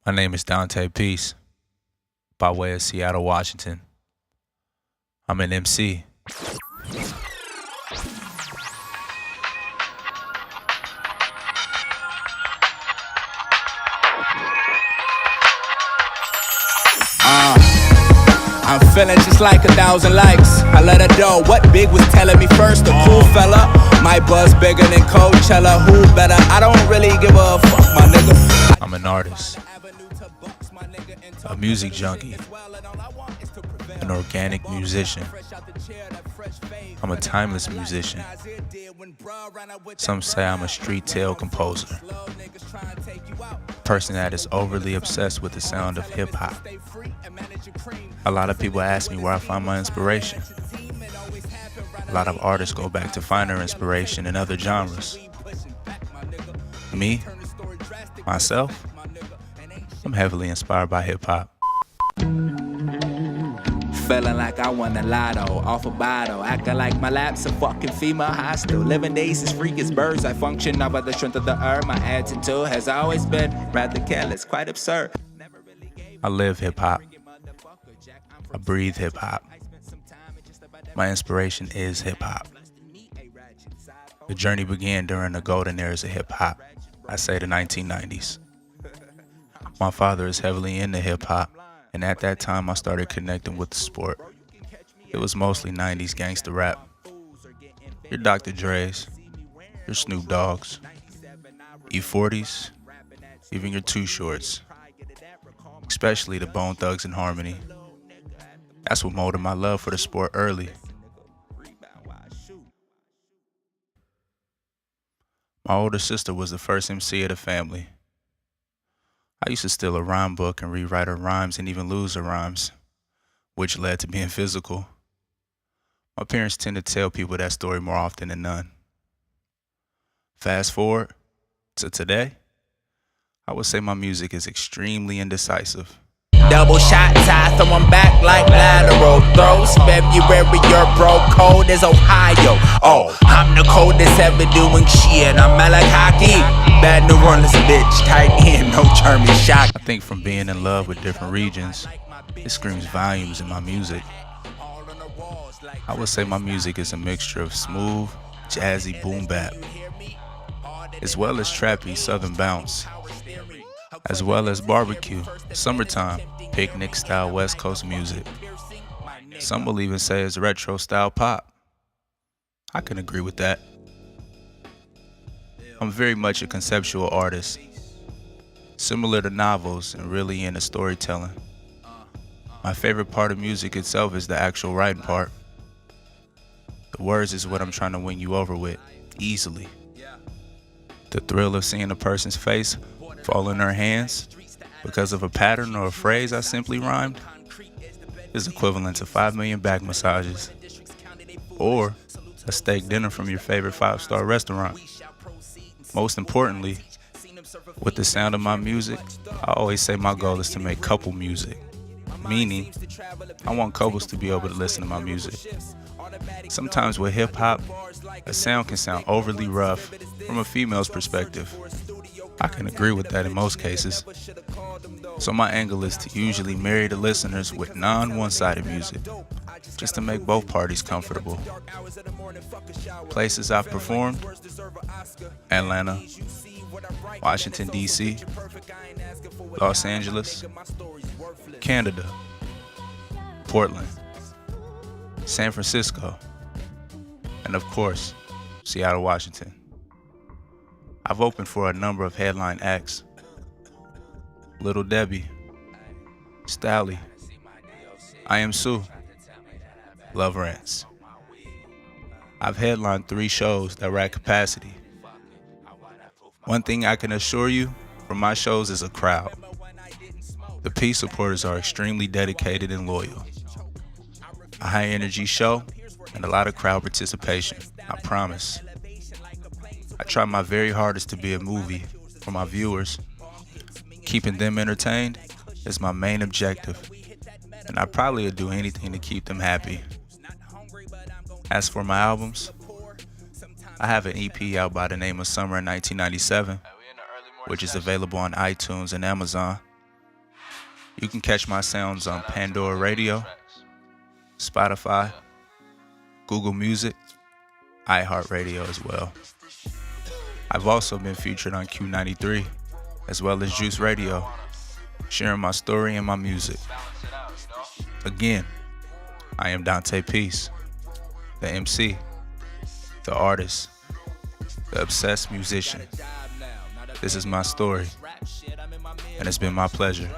My name is Donte Peace, by way of Seattle, Washington. I'm an MC. I'm feeling just like 1,000 likes. I let her know what Big was telling me first. A cool fella, my buzz bigger than Coachella. Who better? I don't really give a fuck, my nigga. I'm an artist, a music junkie, an organic musician. I'm a timeless musician. Some say I'm a street tale composer, a person that is overly obsessed with the sound of hip hop. A lot of people ask me where I find my inspiration. A lot of artists go back to find their inspiration in other genres. Me, myself, I'm heavily inspired by hip hop. Feeling like I won the lotto, off a bottle. Acting like my lap's a fucking female hostel. Living days as freak as birds. I function now by the strength of the earth. My attitude has always been rather careless, quite absurd. I live hip hop. I breathe hip hop. My inspiration is hip hop. The journey began during the golden eras of hip hop. I say the 1990s. My father is heavily into hip hop, and at that time I started connecting with the sport. It was mostly 90s gangster rap. Your Dr. Dre's, your Snoop Dogg's, E40s, even your Too Shorts, especially the Bone Thugs and Harmony. That's what molded my love for the sport early. My older sister was the first MC of the family. I used to steal a rhyme book and rewrite her rhymes and even lose her rhymes, which led to being physical. My parents tend to tell people that story more often than none. Fast forward to today, I would say my music is extremely indecisive. Double shots, I throw them back like lateral throws. February, you're broke, cold as Ohio. Oh, I'm the coldest ever doing shit. I'm like hockey. Bad New Orleans bitch, tight end, no German shock. I think from being in love with different regions, it screams volumes in my music. I would say my music is a mixture of smooth, jazzy boom bap, as well as trappy southern bounce, as well as barbecue, summertime, picnic style West Coast music. Some will even say it's retro style pop. I can agree with that. I'm very much a conceptual artist, similar to novels and really into storytelling. My favorite part of music itself is the actual writing part. The words is what I'm trying to win you over with, easily. The thrill of seeing a person's face fall in their hands because of a pattern or a phrase I simply rhymed is equivalent to 5 million back massages or a steak dinner from your favorite 5-star restaurant. Most importantly, with the sound of my music, I always say my goal is to make couple music, meaning I want couples to be able to listen to my music. Sometimes with hip hop, a sound can sound overly rough from a female's perspective. I can agree with that in most cases. So my angle is to usually marry the listeners with non-one-sided music, just to make both parties comfortable. Places I've performed: Atlanta, Washington, D.C., Los Angeles, Canada, Portland, San Francisco, and of course, Seattle, Washington. I've opened for a number of headline acts: Little Debbie, Stally, I Am Sue, Love Rants. I've headlined 3 shows that were at capacity. One thing I can assure you from my shows is a crowd. The Peace supporters are extremely dedicated and loyal. A high energy show and a lot of crowd participation, I promise. I try my very hardest to be a movie for my viewers. Keeping them entertained is my main objective, and I probably would do anything to keep them happy. As for my albums, I have an EP out by the name of Summer in 1997, which is available on iTunes and Amazon. You can catch my sounds on Pandora Radio, Spotify, Google Music, iHeartRadio as well. I've also been featured on Q93 as well as Juice Radio, sharing my story and my music. Again, I am Donte Peace, the MC, the artist, the obsessed musician. This is my story, and it's been my pleasure.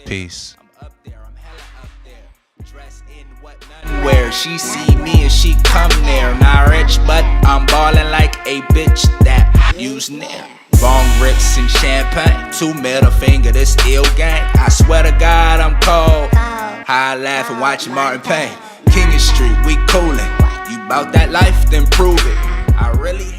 Peace. Where she see me and she come there. Not rich, but I'm ballin' like a bitch that use nair. Bong rips and champagne, 2 middle finger, this ill gang. I swear to God I'm cold. High laughing, watching Martin Payne. King of Street, we coolin'. You bout that life, then prove it. I really